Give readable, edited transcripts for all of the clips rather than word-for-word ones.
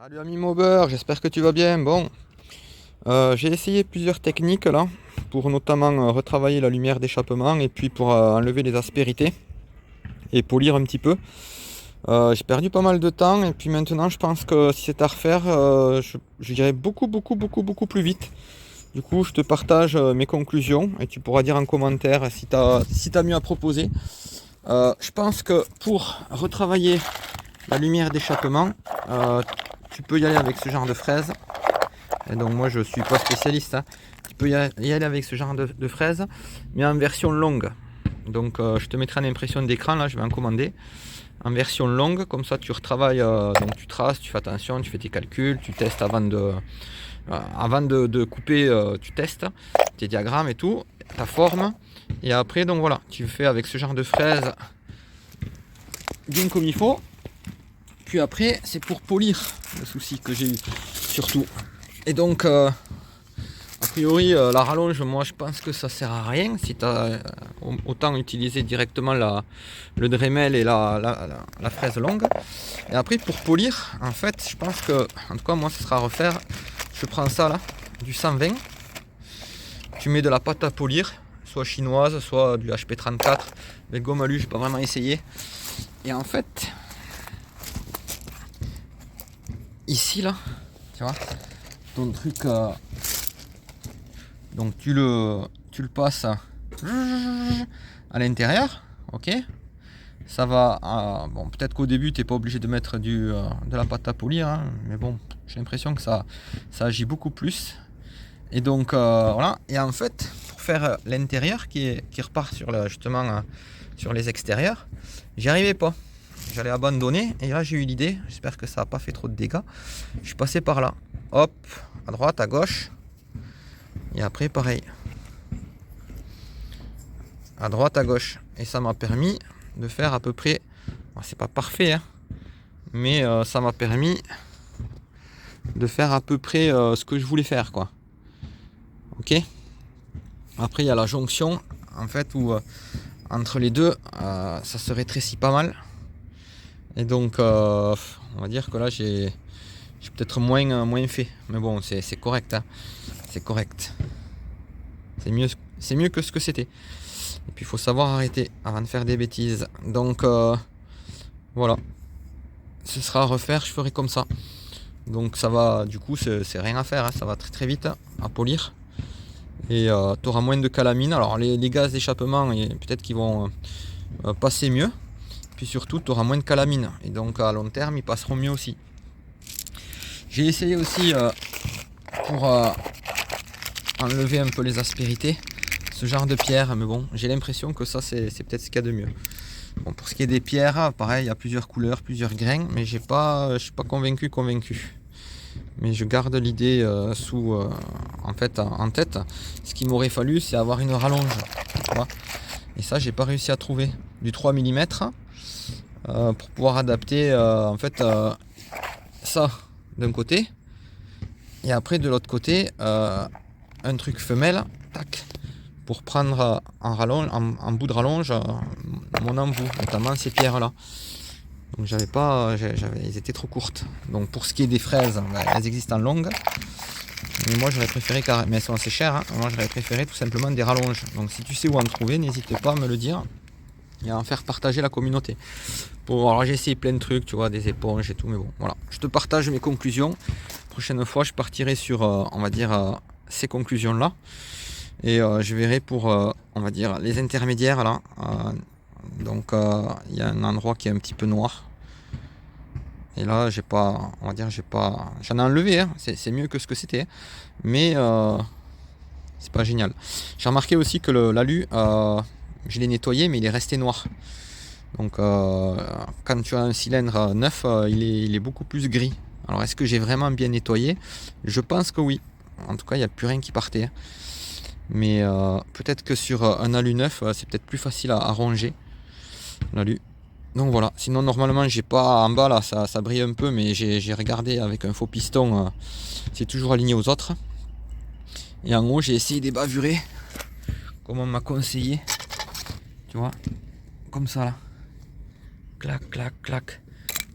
Salut ami Mauber, j'espère que tu vas bien. Bon, j'ai essayé plusieurs techniques là, pour notamment retravailler la lumière d'échappement et puis pour enlever les aspérités et polir un petit peu. J'ai perdu pas mal de temps et puis maintenant je pense que si c'est à refaire, j'irai beaucoup plus vite. Du coup, je te partage mes conclusions et tu pourras dire en commentaire si t'as mieux à proposer. Je pense que pour retravailler la lumière d'échappement, tu peux y aller avec ce genre de fraise. Et donc moi je suis pas spécialiste, hein. Tu peux y aller avec ce genre de fraise, mais en version longue. Donc je te mettrai en impression d'écran, là je vais en commander. En version longue, comme ça tu retravailles, donc tu traces, tu fais attention, tu fais tes calculs, tu testes avant de couper, tu testes tes diagrammes et tout, ta forme. Et après donc voilà, tu fais avec ce genre de fraise bien comme il faut. Puis après c'est pour polir, le souci que j'ai eu surtout. Et donc a priori, la rallonge, moi je pense que ça sert à rien. Si tu as autant utilisé directement le Dremel et la fraise longue. Et après, pour polir, en fait, je pense que, en tout cas, moi, ce sera à refaire. Je prends ça là, du 120. Tu mets de la pâte à polir, soit chinoise, soit du HP34. Avec gomme alu, j'ai pas vraiment essayé. Et en fait, ici là, tu vois, ton truc. Donc tu le passes à l'intérieur, ok. Ça va. Bon, peut-être qu'au début t'es pas obligé de mettre de la pâte à polir, hein, mais bon, j'ai l'impression que ça agit beaucoup plus. Et donc voilà. Et en fait, pour faire l'intérieur qui repart justement sur les extérieurs, j'y arrivais pas. J'allais abandonner et là j'ai eu l'idée. J'espère que ça n'a pas fait trop de dégâts. Je suis passé par là. Hop, à droite, à gauche. Et après pareil, à droite, à gauche. Et ça m'a permis de faire à peu près, c'est pas parfait, hein, mais ça m'a permis de faire à peu près ce que je voulais faire, quoi. Ok. Après il y a la jonction, en fait, où entre les deux, ça se rétrécit pas mal. Et donc on va dire que là j'ai peut-être moins fait. Mais bon, c'est correct, hein. C'est correct. C'est mieux que ce que c'était. Et puis il faut savoir arrêter avant de faire des bêtises. Donc voilà. Ce sera à refaire, je ferai comme ça. Donc ça va, du coup c'est rien à faire, hein. Ça va très très vite à polir. Et tu auras moins de calamine. Alors les gaz d'échappement, peut-être qu'ils vont passer mieux. Puis surtout tu auras moins de calamine. Et donc à long terme ils passeront mieux aussi. J'ai essayé aussi pour enlever un peu les aspérités, ce genre de pierre, mais bon, j'ai l'impression que ça c'est peut-être ce qu'il y a de mieux. Bon, pour ce qui est des pierres, pareil, il y a plusieurs couleurs, plusieurs grains, mais je suis pas convaincu. Mais je garde l'idée en tête. Ce qu'il m'aurait fallu, c'est avoir une rallonge, tu vois. Et ça, j'ai pas réussi à trouver du 3 mm pour pouvoir adapter ça d'un côté et après de l'autre côté un truc femelle, tac, pour prendre en bout de rallonge mon embout, notamment ces pierres là. Donc elles étaient trop courtes. Donc pour ce qui est des fraises, elles existent en longue. Mais moi j'aurais préféré, mais elles sont assez chères, hein. Moi j'aurais préféré tout simplement des rallonges. Donc si tu sais où en trouver, n'hésite pas à me le dire et à en faire partager la communauté. Alors j'ai essayé plein de trucs, tu vois, des éponges et tout, mais bon, voilà. Je te partage mes conclusions. Prochaine fois, je partirai sur, on va dire, ces conclusions-là. Et je verrai pour, on va dire, les intermédiaires là. Donc il y a un endroit qui est un petit peu noir. Et là, j'en ai enlevé, hein. C'est mieux que ce que c'était. Mais c'est pas génial. J'ai remarqué aussi que l'alu, je l'ai nettoyé, mais il est resté noir. Donc quand tu as un cylindre neuf, il est beaucoup plus gris. Alors est-ce que j'ai vraiment bien nettoyé? Je pense que oui. En tout cas, il n'y a plus rien qui partait. Mais peut-être que sur un alu neuf, c'est peut-être plus facile à ranger l'alu. Donc voilà. Sinon normalement j'ai pas en bas là, ça brille un peu, mais j'ai regardé avec un faux piston, c'est toujours aligné aux autres. Et en haut j'ai essayé d'ébavurer, comme on m'a conseillé. Tu vois, comme ça là. Clac, clac, clac.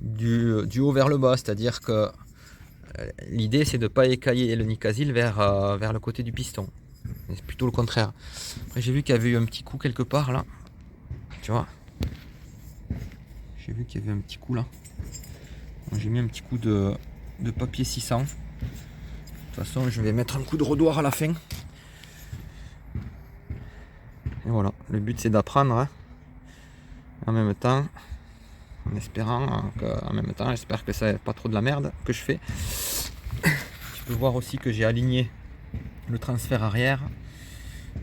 Du haut vers le bas, c'est-à-dire que l'idée c'est de ne pas écailler le Nicasil vers le côté du piston. C'est plutôt le contraire. Après j'ai vu qu'il y avait eu un petit coup quelque part là. Tu vois. J'ai vu qu'il y avait un petit coup là. J'ai mis un petit coup de papier 600. De toute façon je vais mettre un coup de rodoir à la fin. Et voilà, le but c'est d'apprendre hein, en même temps, en espérant qu'en même temps, j'espère que ça n'est pas trop de la merde que je fais. Tu peux voir aussi que j'ai aligné le transfert arrière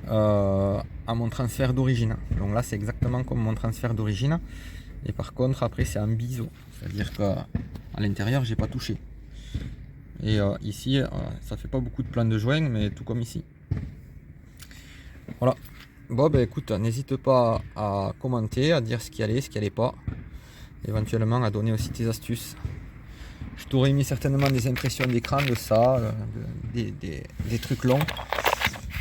à mon transfert d'origine. Donc là c'est exactement comme mon transfert d'origine. Et par contre après c'est en biseau, c'est-à-dire qu'à l'intérieur j'ai pas touché. Et ici ça fait pas beaucoup de plans de joint, mais tout comme ici. Voilà. Bon ben écoute, n'hésite pas à commenter, à dire ce qui allait, ce qui allait pas. Éventuellement à donner aussi tes astuces. Je t'aurais mis certainement des impressions d'écran de ça, des trucs longs.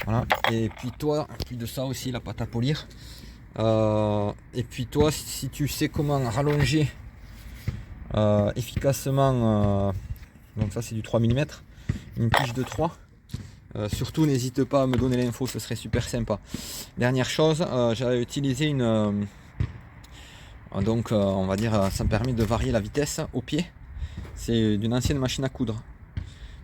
Voilà. Et puis toi, puis de ça aussi la pâte à polir. Et puis toi, si tu sais comment rallonger efficacement, donc ça c'est du 3 mm, une tige de 3. Surtout n'hésite pas à me donner l'info, ce serait super sympa. Dernière chose, j'avais utilisé une donc on va dire ça me permet de varier la vitesse au pied. C'est d'une ancienne machine à coudre.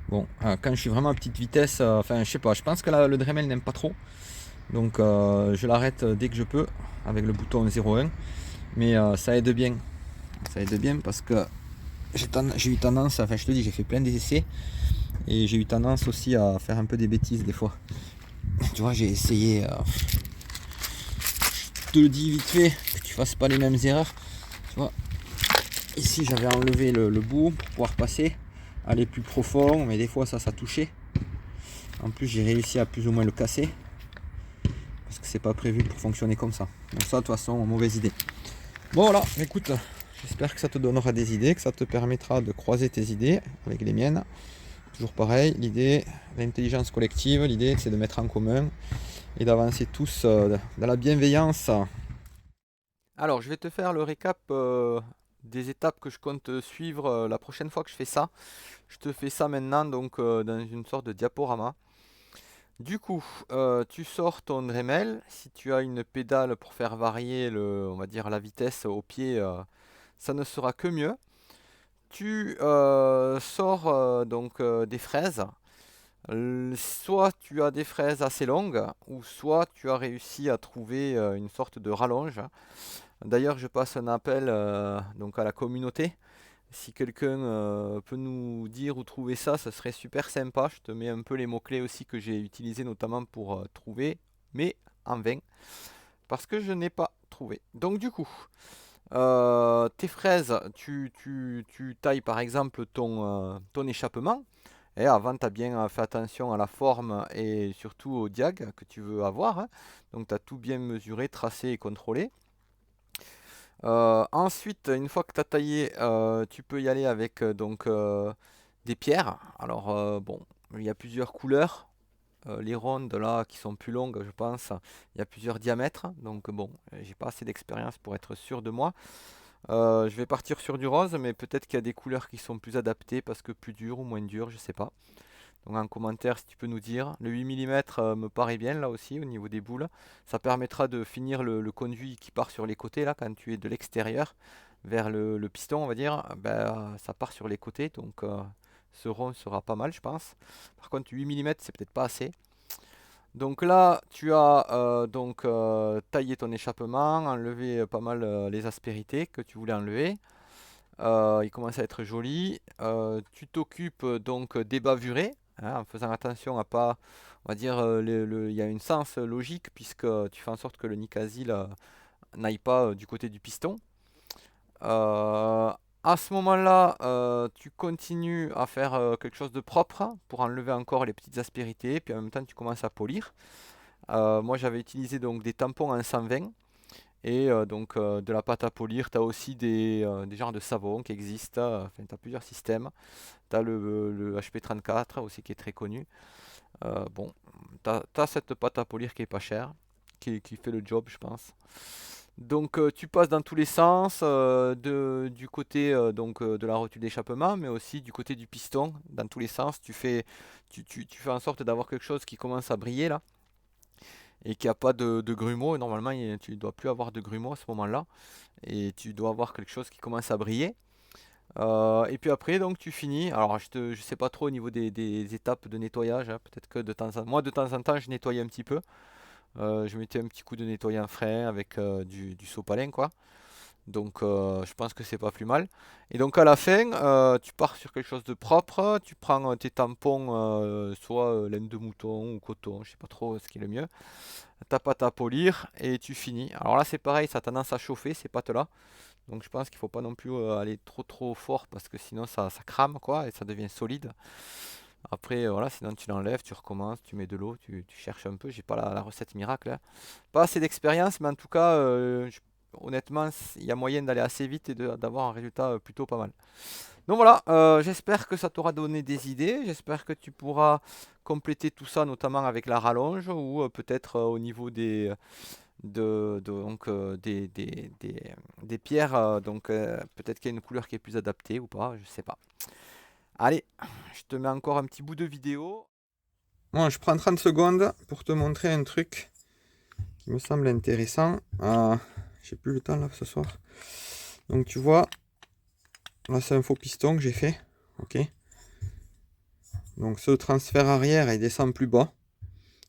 Bon, quand je suis vraiment à petite vitesse, enfin je sais pas, je pense que le Dremel n'aime pas trop. Donc je l'arrête dès que je peux avec le bouton 01. Mais ça aide bien. Ça aide bien parce que j'ai eu tendance, enfin je te dis, j'ai fait plein d'essais. Et j'ai eu tendance aussi à faire un peu des bêtises des fois. Tu vois, j'ai essayé, je te le dis vite fait, que tu fasses pas les mêmes erreurs. Tu vois, ici j'avais enlevé le bout pour pouvoir passer, aller plus profond, mais des fois ça touchait. En plus j'ai réussi à plus ou moins le casser, parce que c'est pas prévu pour fonctionner comme ça. Donc ça de toute façon, mauvaise idée. Bon voilà, écoute, j'espère que ça te donnera des idées, que ça te permettra de croiser tes idées avec les miennes. Toujours pareil, l'idée, l'intelligence collective, l'idée c'est de mettre en commun et d'avancer tous dans la bienveillance. Alors je vais te faire le récap des étapes que je compte suivre la prochaine fois que je fais ça. Je te fais ça maintenant donc dans une sorte de diaporama. Du coup, tu sors ton Dremel. Si tu as une pédale pour faire varier on va dire la vitesse au pied, ça ne sera que mieux. Tu sors donc des fraises. Soit tu as des fraises assez longues, ou soit tu as réussi à trouver une sorte de rallonge. D'ailleurs, je passe un appel donc à la communauté. Si quelqu'un peut nous dire où trouver ça, ça serait super sympa. Je te mets un peu les mots-clés aussi que j'ai utilisés notamment pour trouver, mais en vain, parce que je n'ai pas trouvé. Donc du coup, tes fraises, tu tailles par exemple ton échappement. Et avant, tu as bien fait attention à la forme et surtout au diag que tu veux avoir, hein. Donc tu as tout bien mesuré, tracé et contrôlé. Ensuite, une fois que tu as taillé, tu peux y aller avec donc, des pierres. Alors bon, il y a plusieurs couleurs. Les rondes là qui sont plus longues, je pense, il y a plusieurs diamètres. Donc bon, j'ai pas assez d'expérience pour être sûr de moi. Je vais partir sur du rose, mais peut-être qu'il y a des couleurs qui sont plus adaptées parce que plus dur ou moins dur, je sais pas. Donc en commentaire si tu peux nous dire. Le 8 mm me paraît bien là aussi au niveau des boules. Ça permettra de finir le conduit qui part sur les côtés là quand tu es de l'extérieur vers le piston on va dire. Ben, ça part sur les côtés donc ce rond sera pas mal je pense. Par contre 8 mm c'est peut-être pas assez. Donc là tu as donc taillé ton échappement, enlevé pas mal les aspérités que tu voulais enlever. Il commence à être joli. Tu t'occupes donc des bavurés, hein, en faisant attention à pas, on va dire, il y a une sens logique puisque tu fais en sorte que le Nicasil n'aille pas du côté du piston. À ce moment-là, tu continues à faire quelque chose de propre pour enlever encore les petites aspérités, puis en même temps tu commences à polir. Moi j'avais utilisé donc des tampons en 120. Et donc de la pâte à polir, tu as aussi des genres de savon qui existent, enfin tu as plusieurs systèmes. Tu as le HP34 aussi qui est très connu. Bon, tu as cette pâte à polir qui est pas chère, qui fait le job je pense. Donc tu passes dans tous les sens, du côté de la rotule d'échappement, mais aussi du côté du piston, dans tous les sens. Tu fais en sorte d'avoir quelque chose qui commence à briller là, et qui a pas de grumeaux. Et normalement, tu ne dois plus avoir de grumeaux à ce moment-là, et tu dois avoir quelque chose qui commence à briller. Et puis après, donc tu finis. Alors, je sais pas trop au niveau des étapes de nettoyage, hein. Peut-être que moi, de temps en temps, je nettoyais un petit peu. Je mettais un petit coup de nettoyant frein avec du sopalin, quoi. Donc, je pense que c'est pas plus mal. Et donc, à la fin, tu pars sur quelque chose de propre. Tu prends tes tampons, soit laine de mouton ou coton, je sais pas trop ce qui est le mieux. Ta pâte à polir et tu finis. Alors là, c'est pareil, ça a tendance à chauffer ces pâtes-là. Donc je pense qu'il faut pas non plus aller trop fort parce que sinon ça crame quoi et ça devient solide. Après voilà, sinon tu l'enlèves, tu recommences, tu mets de l'eau, tu cherches un peu. J'ai pas la recette miracle, hein. Pas assez d'expérience, mais en tout cas, honnêtement, il y a moyen d'aller assez vite et d'avoir un résultat plutôt pas mal. Donc voilà, j'espère que ça t'aura donné des idées. J'espère que tu pourras compléter tout ça, notamment avec la rallonge ou peut-être au niveau donc, des pierres. Donc peut-être qu'il y a une couleur qui est plus adaptée ou pas, je sais pas. Allez, je te mets encore un petit bout de vidéo. Bon, je prends 30 secondes pour te montrer un truc qui me semble intéressant. J'ai plus le temps là ce soir. Donc tu vois, là c'est un faux piston que j'ai fait. Ok. Donc ce transfert arrière il descend plus bas.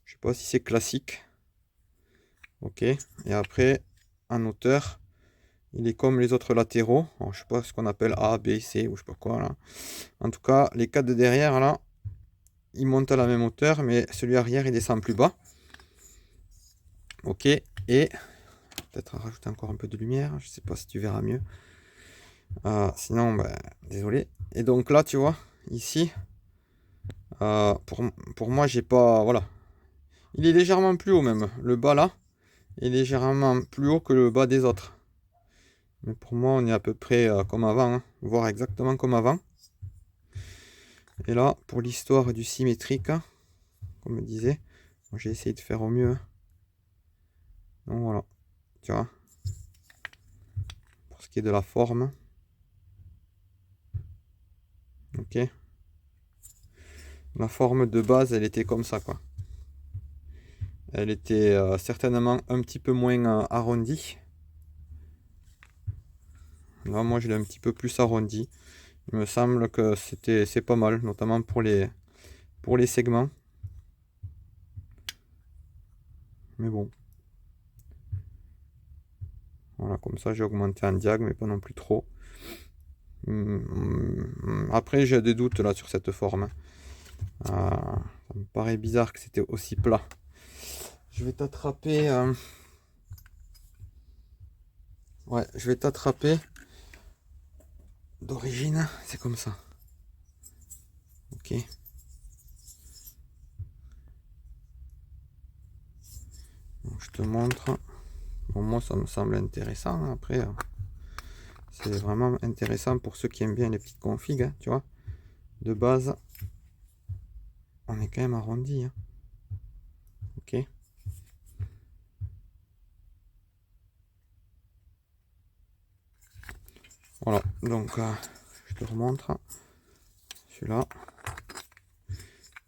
Je sais pas si c'est classique. Ok. Et après, en hauteur, il est comme les autres latéraux. Alors, je sais pas ce qu'on appelle A, B, C ou je sais pas quoi là. En tout cas, les quatre de derrière là, ils montent à la même hauteur, mais celui arrière il descend plus bas. Ok. Et peut-être rajouter encore un peu de lumière. Je sais pas si tu verras mieux. Sinon, bah, désolé. Et donc là, tu vois, ici, pour moi, j'ai pas. Voilà. Il est légèrement plus haut même. Le bas là est légèrement plus haut que le bas des autres. Mais pour moi, on est à peu près comme avant, hein, voire exactement comme avant. Et là, pour l'histoire du symétrique, hein, comme je disais, j'ai essayé de faire au mieux, hein. Donc voilà, tu vois, pour ce qui est de la forme, ok. La forme de base, elle était comme ça, quoi. Elle était certainement un petit peu moins arrondie. Là, moi, je l'ai un petit peu plus arrondi. Il me semble que c'est pas mal, notamment pour les segments. Mais bon, voilà, comme ça, j'ai augmenté en diag, mais pas non plus trop. Après, j'ai des doutes là sur cette forme. Ça me paraît bizarre que c'était aussi plat. Je vais t'attraper. Ouais, je vais t'attraper. D'origine, c'est comme ça. Ok. Donc, je te montre. Bon, moi, ça me semble intéressant, hein. Après, c'est vraiment intéressant pour ceux qui aiment bien les petites configs, hein, tu vois. De base, on est quand même arrondi, hein. Ok. Voilà. Donc, je te remontre. Celui-là.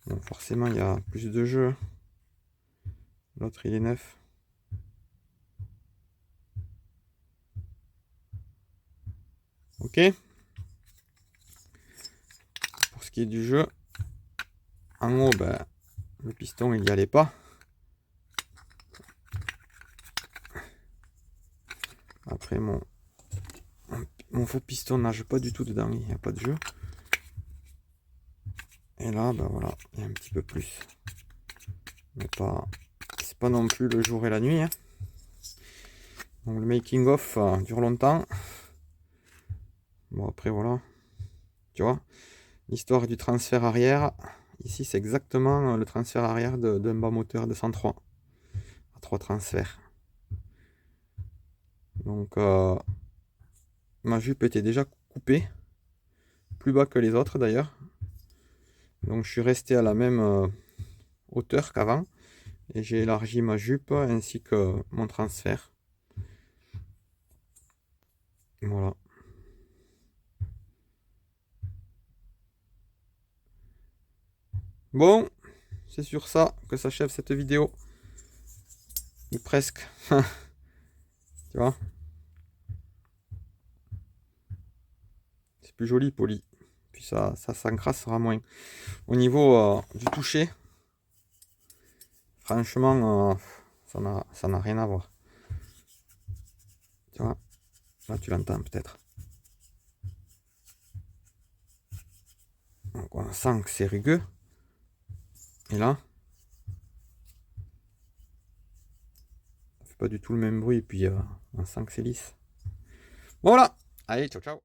Bon, forcément, il y a plus de jeu. L'autre, il est neuf. Ok. Pour ce qui est du jeu, en haut, ben, le piston, il n'y allait pas. Après, mon faux piston nage pas du tout dedans, il n'y a pas de jeu. Et là, ben voilà, il y a un petit peu plus. Mais pas, c'est pas non plus le jour et la nuit, hein. Donc le making of dure longtemps. Bon après voilà, tu vois, l'histoire du transfert arrière. Ici c'est exactement le transfert arrière d'un bas moteur de 103 à 3 transferts. Donc ma jupe était déjà coupée, plus bas que les autres d'ailleurs. Donc je suis resté à la même hauteur qu'avant et j'ai élargi ma jupe ainsi que mon transfert. Voilà. Bon, c'est sur ça que s'achève cette vidéo. Ou presque. Tu vois? C'est plus joli, poli. Puis ça s'encrassera moins. Au niveau du toucher, franchement, ça n'a rien à voir. Tu vois? Là, tu l'entends peut-être. Donc, on sent que c'est rugueux. Et là, ça fait pas du tout le même bruit. Et puis, on sent que c'est lisse. Voilà. Allez, ciao, ciao.